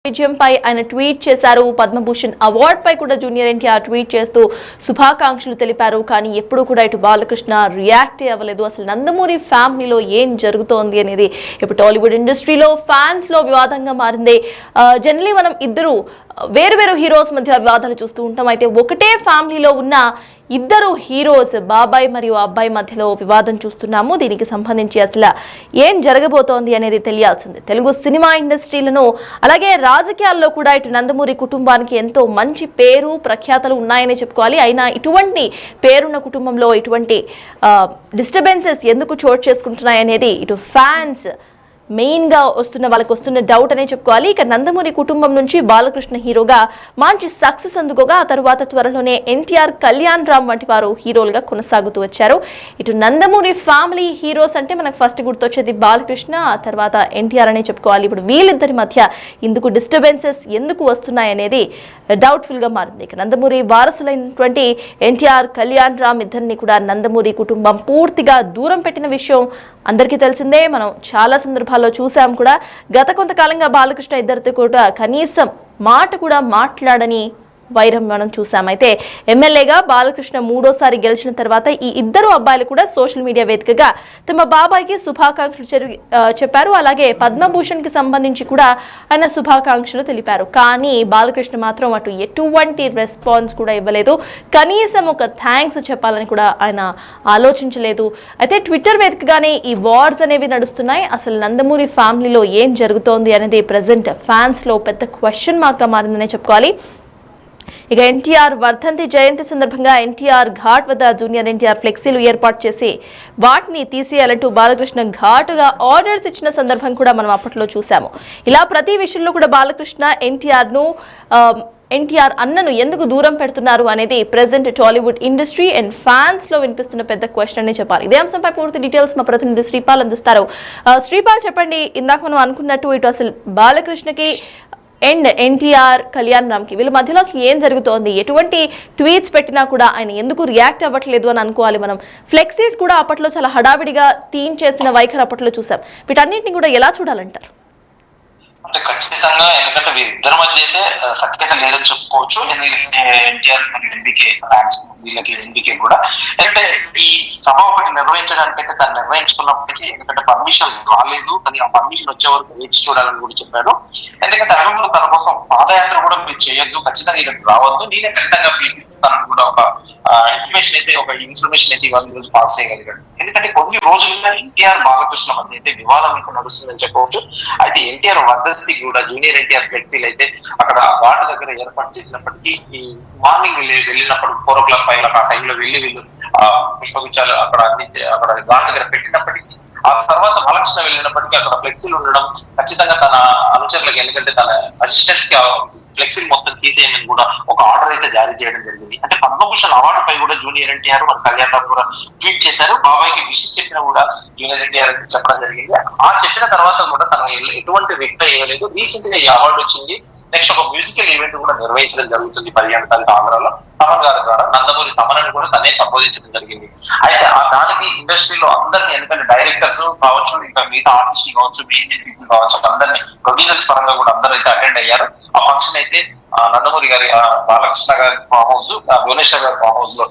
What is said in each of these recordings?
విజయంపై ఆయన ట్వీట్ చేశారు. పద్మభూషణ్ అవార్డ్ పై కూడా జూనియర్ ఎన్టీఆర్ ట్వీట్ చేస్తూ శుభాకాంక్షలు తెలిపారు. కానీ ఎప్పుడు కూడా ఇటు బాలకృష్ణ రియాక్ట్ అవ్వలేదు. అసలు నందమూరి ఫ్యామిలీలో ఏం జరుగుతోంది అనేది ఇప్పుడు టాలీవుడ్ ఇండస్ట్రీలో ఫ్యాన్స్ లో వివాదంగా మారింది. జనరలీ మనం ఇద్దరు వేరు హీరోస్ మధ్య వివాదాలు చూస్తూ ఉంటాం. అయితే ఒకటే ఫ్యామిలీలో ఉన్న ఇద్దరు హీరోస్ బాబాయ్ మరియు అబ్బాయి మధ్యలో వివాదం చూస్తున్నాము. దీనికి సంబంధించి అసలు ఏం జరగబోతోంది అనేది తెలియాల్సింది. తెలుగు సినిమా ఇండస్ట్రీలను అలాగే రాజకీయాల్లో కూడా ఇటు నందమూరి కుటుంబానికి ఎంతో మంచి పేరు ప్రఖ్యాతలు ఉన్నాయని చెప్పుకోవాలి. అయినా ఇటువంటి పేరున్న కుటుంబంలో ఇటువంటి డిస్టర్బెన్సెస్ ఎందుకు చోటు చేసుకుంటున్నాయి అనేది ఇటు ఫ్యాన్స్ మెయిన్ గా వాళ్ళకి వస్తున్న డౌట్ అనే చెప్పుకోవాలి. ఇక నందమూరి కుటుంబం నుంచి బాలకృష్ణ హీరోగా మంచి సక్సెస్ అందుకోగా ఆ తర్వాత త్వరలోనే ఎన్టీఆర్, కళ్యాణ్ రామ్ వంటి వారు హీరోలుగా కొనసాగుతూ వచ్చారు. ఇటు నందమూరి ఫ్యామిలీ హీరోస్ అంటే మనకు ఫస్ట్ గుర్తొచ్చేది బాలకృష్ణ, ఆ తర్వాత ఎన్టీఆర్ అనే చెప్పుకోవాలి. ఇప్పుడు వీళ్ళిద్దరి మధ్య ఇందుకు డిస్టర్బెన్సెస్ ఎందుకు వస్తున్నాయి అనేది డౌట్ఫుల్ గా మారింది. ఇక నందమూరి వారసులైనటువంటి ఎన్టీఆర్, కళ్యాణ్ రామ్ ఇద్దరిని కూడా నందమూరి కుటుంబం పూర్తిగా దూరం పెట్టిన విషయం అందరికీ తెలిసిందే. మనం చాలా సందర్భాల్లో చూసాం కూడా. గత కొంతకాలంగా బాలకృష్ణ ఇద్దరితో కూడా కనీసం మాట కూడా మాట్లాడని వైరం మనం చూసాం. అయితే ఎమ్మెల్యేగా బాలకృష్ణ మూడోసారి గెలిచిన తర్వాత ఈ ఇద్దరు అబ్బాయిలు కూడా సోషల్ మీడియా వేదికగా తమ బాబాయ్కి శుభాకాంక్షలు చెప్పారు. అలాగే పద్మభూషణ్ కి సంబంధించి కూడా ఆయన శుభాకాంక్షలు తెలిపారు. కానీ బాలకృష్ణ మాత్రం అటు ఎటువంటి రెస్పాన్స్ కూడా ఇవ్వలేదు. కనీసం ఒక థ్యాంక్స్ చెప్పాలని కూడా ఆయన ఆలోచించలేదు. అయితే ట్విట్టర్ వేదికగానే ఈ వార్స్ అనేవి నడుస్తున్నాయి. అసలు నందమూరి ఫ్యామిలీలో ఏం జరుగుతోంది అనేది ప్రజెంట్ ఫ్యాన్స్ లో పెద్ద క్వశ్చన్ మార్క్ గా మారిందనే చెప్పుకోవాలి. ఇక ఎన్టీఆర్ వర్ధంతి జయంతి సందర్భంగా ఎన్టీఆర్ ఘాట్ వద్ద జూనియర్ ఎన్టీఆర్ ఫ్లెక్సీలు ఏర్పాటు చేసి వాటిని తీసేయాలంటూ బాలకృష్ణ ఘాటుగా ఆర్డర్స్ ఇచ్చిన సందర్భం కూడా మనం అప్పట్లో చూసాము. ఇలా ప్రతి విషయంలో కూడా బాలకృష్ణ ఎన్టీఆర్ అన్నను ఎందుకు దూరం పెడుతున్నారు అనేది present Tollywood industry and fans లో వినిపిస్తున్న పెద్ద క్వశ్చన్ అని చెప్పాలి. ఇదే అంశంపై పూర్తి డీటెయిల్స్ మా ప్రతినిధి శ్రీపాల్ అందిస్తారు. శ్రీపాల్, చెప్పండి, ఇందాక మనం అనుకున్నట్టు ఇటు అసలు బాలకృష్ణకి అండ్ ఎన్టీఆర్, కళ్యాణ్ రామ్ కి వీళ్ళ మధ్యలో అసలు ఏం జరుగుతోంది? ఎటువంటి ట్వీట్స్ పెట్టినా కూడా ఆయన ఎందుకు రియాక్ట్ అవ్వట్లేదు అని అనుకోవాలి మనం. ఫ్లెక్సీస్ కూడా అప్పట్లో చాలా హడావిడిగా థీమ్ చేసిన వైఖరి అప్పట్లో చూసాం. వీటన్నింటినీ కూడా ఎలా చూడాలంటారు? అంటే ఖచ్చితంగా, ఎందుకంటే వీరిద్దరి మధ్య అయితే సఖ్యత లేదని చెప్పుకోవచ్చు. ఎందుకంటే ఎన్టీఆర్ ఎన్బికే ఫ్యాన్స్ వీళ్ళకి ఎన్బికే కూడా ఎందుకంటే ఈ సభ ఒకటి నిర్వహించడానికి అయితే దాన్ని నిర్వహించుకున్నప్పటికీ ఎందుకంటే పర్మిషన్ రాలేదు. కానీ ఆ పర్మిషన్ వచ్చే వరకు వేచి చూడాలని కూడా చెప్పాడు. ఎందుకంటే అభిమానులు తన కోసం పాదయాత్ర కూడా మీరు చేయొద్దు, ఖచ్చితంగా ఇక్కడ రావద్దు, నేనే ఖచ్చితంగా పిలిపిస్తానని కూడా ఒక ఇన్ఫర్మేషన్ అయితే ఇవాళ రోజు పాస్ చేయగలిగాడు. ఎందుకంటే కొన్ని రోజులుగా ఎన్టీఆర్ బాలకృష్ణ మధ్య అయితే వివాదం అయితే నడుస్తుందని చెప్పవచ్చు. అయితే ఎన్టీఆర్ వర్ధంతి కూడా జూనియర్ ఎన్టీఆర్ ఫ్లెక్సీలు అయితే అక్కడ ఘాట్ దగ్గర ఏర్పాటు చేసినప్పటికీ ఈ మార్నింగ్ వెళ్ళినప్పుడు 4 o'clock 5 o'clock ఆ టైంలో వీళ్ళు పుష్పగుచ్చాలు అక్కడ అందించే అక్కడ ఘాట్ దగ్గర పెట్టినప్పటికీ ఆ తర్వాత బాలకృష్ణ వెళ్ళినప్పటికీ అక్కడ ఫ్లెక్సీలు ఉండడం ఖచ్చితంగా తన అనుచరులకు, ఎందుకంటే తన అసిస్టెంట్స్ కి ఫ్లెక్సీలు మొత్తం తీసేయమని కూడా ఒక ఆర్డర్ అయితే జారీ చేయడం జరిగింది. అంటే పద్మభూషణ్ అవార్డు పై కూడా జూనియర్ ఎన్టీఆర్ మరి కళ్యాణ్ రామ్ కూడా ట్వీట్ చేశారు. బాబాయ్కి విషయం చెప్పినా కూడా జూనియర్ ఎన్టీఆర్ అయితే చెప్పడం జరిగింది. ఆ చెప్పిన తర్వాత కూడా తన ఎటువంటి వ్యక్తి వేయలేదు. రీసెంట్ గా ఈ అవార్డు వచ్చింది. నెక్స్ట్ ఒక మ్యూజికల్ ఈవెంట్ కూడా నిర్వహించడం జరుగుతుంది 15 తారీఖు ఆంధ్రాలో తమన్ గారి ద్వారా. నందమూరి తమన్ కూడా తనే సంబోధించడం జరిగింది. అయితే దానికి ఇండస్ట్రీలో అందరినీ, ఎందుకంటే డైరెక్టర్స్ కావచ్చు, ఇంకా మిగతా ఆర్టిస్టులు కావచ్చు, మెయిన్ పీపుల్ కావచ్చు, అందరినీ ప్రొడ్యూసర్స్ పరంగా కూడా అందరూ అయితే అటెండ్ అయ్యారు. ఆ ఫంక్షన్ అయితే నందమూరి గారి బాలకృష్ణ గారి ఫామ్ హౌస్, భువనేశ్వర్ గారి ఫామ్ హౌస్ లో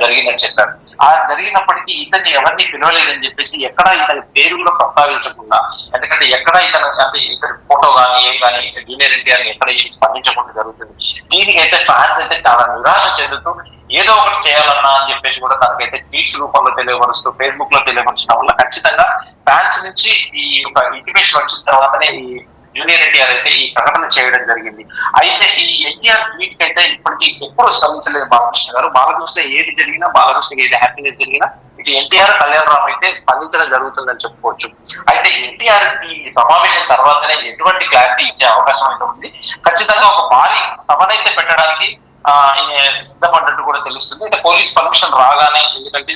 జరిగిందని చెప్పారు. ఆ జరిగినప్పటికీ ఇతన్ని ఎవరిని పిలవలేదని చెప్పేసి ఎక్కడా ఇతని పేరు కూడా ప్రస్తావించకుండా, ఎందుకంటే ఎక్కడా అంటే ఇతని ఫోటో కానీ ఏం కానీ జూనియర్ ఎన్టీఆర్ ఎక్కడ స్పందించకుండా జరుగుతుంది. దీనికైతే ఫ్యాన్స్ అయితే చాలా నిరాశ చెందుతూ ఏదో ఒకటి చేయాలన్నా అని చెప్పేసి కూడా తనకైతే ట్వీట్స్ రూపంలో తెలియపరుస్తూ ఫేస్బుక్ లో తెలియపరచడం వల్ల ఖచ్చితంగా ఫ్యాన్స్ నుంచి ఈ ఒక ఇంటిమేషన్ వచ్చిన తర్వాతనే ఈ జూనియర్ ఎన్టీఆర్ అయితే ఈ ప్రకటన చేయడం జరిగింది. అయితే ఈ ఎన్టీఆర్ ట్వీట్ కి అయితే ఇప్పటికీ ఎప్పుడూ స్పందించలేదు బాలకృష్ణ గారు. బాలకృష్ణ ఏది జరిగినా, బాలకృష్ణకి ఏది హ్యాపీనెస్ జరిగినా ఇటు ఎన్టీఆర్, కళ్యాణ్ రామ్ అయితే స్పందించడం జరుగుతుందని చెప్పుకోవచ్చు. అయితే ఎన్టీఆర్ ఈ సమావేశం తర్వాతనే ఎటువంటి క్లారిటీ ఇచ్చే అవకాశం అయితే ఉంది. ఖచ్చితంగా ఒక భారీ సభనైతే పెట్టడానికి సిద్ధపడ్డట్టు కూడా తెలుస్తుంది. అయితే పోలీస్ పర్మిషన్ రాగానే, ఎందుకంటే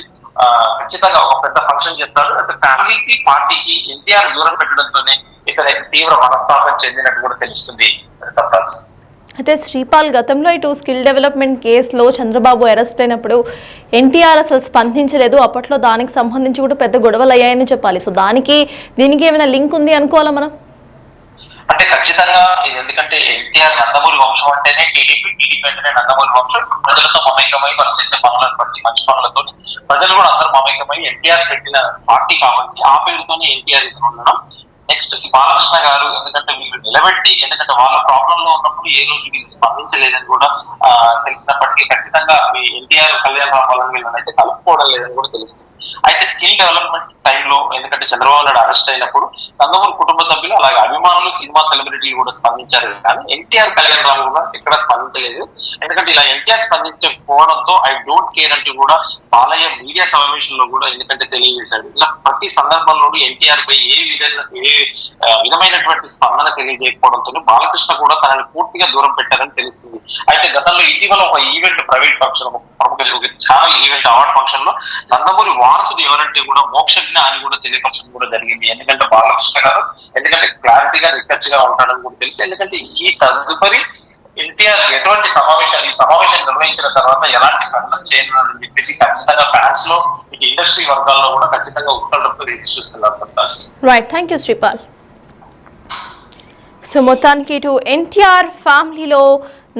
ఖచ్చితంగా ఒక పెద్ద ఫంక్షన్ చేస్తారు. అయితే ఫ్యామిలీకి, పార్టీకి ఎన్టీఆర్ దూరం పెట్టడంతోనే ఇతను తీవ్ర మనస్తాపం చెందినట్టు కూడా తెలుస్తుంది. అయితే శ్రీపాల్, గతంలో ఇటు స్కిల్ డెవలప్మెంట్ కేసులో చంద్రబాబు అరెస్ట్ అయినప్పుడు ఎన్టీఆర్ అసలు స్పందించలేదు. అప్పట్లో దానికి సంబంధించి కూడా పెద్ద గొడవలు అయ్యాయని చెప్పాలి. సో దీనికి ఏమైనా లింక్ ఉంది అనుకోవాలా మనం? అంటే ఖచ్చితంగా ఇది, ఎందుకంటే ఎన్టీఆర్ నందమూరి వంశం అంటేనే టీడీపీ అంటేనే నందమూరి వంశం. ప్రజలతో మమేకమై వాళ్ళు చేసే పనులను బట్టి మంచి పనులతో ప్రజలు కూడా అందరూ మమేకమై ఎన్టీఆర్ పెట్టిన పార్టీ కాబట్టి ఆ పేరుతోనే ఎన్టీఆర్ ఇతను ఉండడం. నెక్స్ట్ బాలకృష్ణ గారు, ఎందుకంటే వీళ్ళు నిలబెట్టి, ఎందుకంటే వాళ్ళ ప్రాబ్లం లో ఉన్నప్పుడు ఏ రోజు వీళ్ళు స్పందించలేదని కూడా తెలిసినప్పటికీ ఖచ్చితంగా ఎన్టీఆర్ కళ్యాణ్ రామ్ వీళ్ళని అయితే కలుపుకోవడం లేదని కూడా తెలుస్తుంది. అయితే స్కిల్ డెవలప్మెంట్ టైంలో, ఎందుకంటే చంద్రబాబు నాయుడు అరెస్ట్ అయినప్పుడు నందమూరి కుటుంబ సభ్యులు అలాగే అభిమానులు, సినిమా సెలబ్రిటీలు కూడా స్పందించారు, కానీ ఎన్టీఆర్ కళ్యాణ్ రామ్ కూడా ఎక్కడ స్పందించలేదు. ఎందుకంటే ఇలా ఎన్టీఆర్ స్పందించకపోవడంతో ఐ డోంట్ కేర్ అంటూ కూడా బాలయ్య మీడియా సమావేశంలో కూడా ఎందుకంటే తెలియజేశాడు. ఇలా ప్రతి సందర్భంలోనూ ఎన్టీఆర్ పై ఏ విధమైనటువంటి స్పందన తెలియజేయకపోవడంతో బాలకృష్ణ కూడా తనని పూర్తిగా దూరం పెట్టారని తెలుస్తుంది. అయితే గతంలో ఇటీవల ఒక ఈవెంట్, ప్రైవేట్ ఫంక్షన్, ప్రముఖ ఛానల్ ఈవెంట్ అవార్డ్ ఫంక్షన్ లో నందమూరి వారసుడు ఎవరంటే కూడా మోక్షజ్ఞ అని కూడా తెలియపరచడం కూడా జరిగింది. ఎందుకంటే బాలకృష్ణ గారు ఎందుకంటే క్లారిటీగా రికచ్ గా ఉంటాడని కూడా తెలుసు. ఎందుకంటే ఈ తదుపరి ఎన్టీఆర్ ఎటువంటి ఈ సమావేశం నిర్వహించిన తర్వాత ఎలాంటి ప్రకటన చేయాలని చెప్పేసి ఖచ్చితంగా ఫ్యాన్స్ లో, ఇటు ఇండస్ట్రీ వర్గాల్లో కూడా ఖచ్చితంగా ఉత్తర్వులతో ఎదురు చూస్తున్నారు. Santosh. Right, thank you Sripal. So మొత్తానికి ఇటు ఎన్టీఆర్ ఫ్యామిలీలో,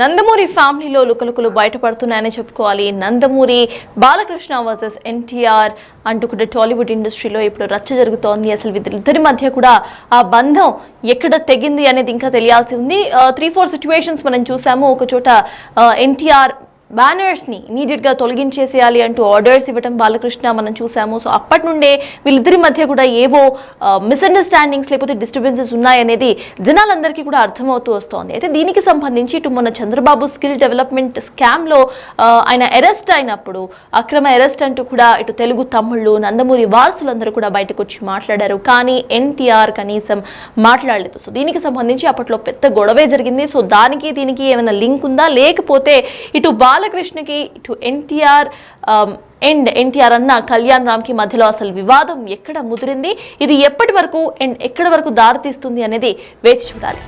నందమూరి ఫ్యామిలీలో లుకలుకలు బయటపడుతున్నాయని చెప్పుకోవాలి. నందమూరి బాలకృష్ణ వర్సెస్ ఎన్టీఆర్ అంటూ కూడా టాలీవుడ్ ఇండస్ట్రీలో ఇప్పుడు రచ్చ జరుగుతోంది. అసలు వీళ్ళిద్దరి మధ్య కూడా ఆ బంధం ఎక్కడ తెగింది అనేది ఇంకా తెలియాల్సి ఉంది. 3-4 సిచ్యువేషన్స్ మనం చూసాము. ఒక చోట ఎన్టీఆర్ బ్యానర్స్ ని ఇమీడియట్ గా తొలగించేసేయాలి అంటూ ఆర్డర్స్ ఇవ్వడం బాలకృష్ణ మనం చూసాము. సో అప్పటి నుండే వీళ్ళిద్దరి మధ్య కూడా ఏవో మిస్అండర్స్టాండింగ్స్ లేకపోతే డిస్టర్బెన్సెస్ ఉన్నాయనేది జనాలందరికీ కూడా అర్థమవుతూ వస్తోంది. అయితే దీనికి సంబంధించి ఇటు మొన్న చంద్రబాబు స్కిల్ డెవలప్మెంట్ స్కామ్ లో ఆయన అరెస్ట్ అయినప్పుడు అక్రమ అరెస్ట్ అంటూ కూడా ఇటు తెలుగు తమ్ముళ్ళు, నందమూరి వారసులందరూ కూడా బయటకు వచ్చి మాట్లాడారు. కానీ ఎన్టీఆర్ కనీసం మాట్లాడలేదు. సో దీనికి సంబంధించి అప్పట్లో పెద్ద గొడవే జరిగింది. సో దానికి దీనికి ఏమైనా లింక్ ఉందా, లేకపోతే ఇటు బాలకృష్ణకి, ఇటు ఎన్టీఆర్ అండ్ ఎన్టీఆర్ అన్న కళ్యాణ్ రామ్ కి మధ్యలో అసలు వివాదం ఎక్కడ ముదిరింది, ఇది ఎప్పటి వరకు అండ్ ఎక్కడి వరకు దారితీస్తుంది అనేది వేచి చూడాలి.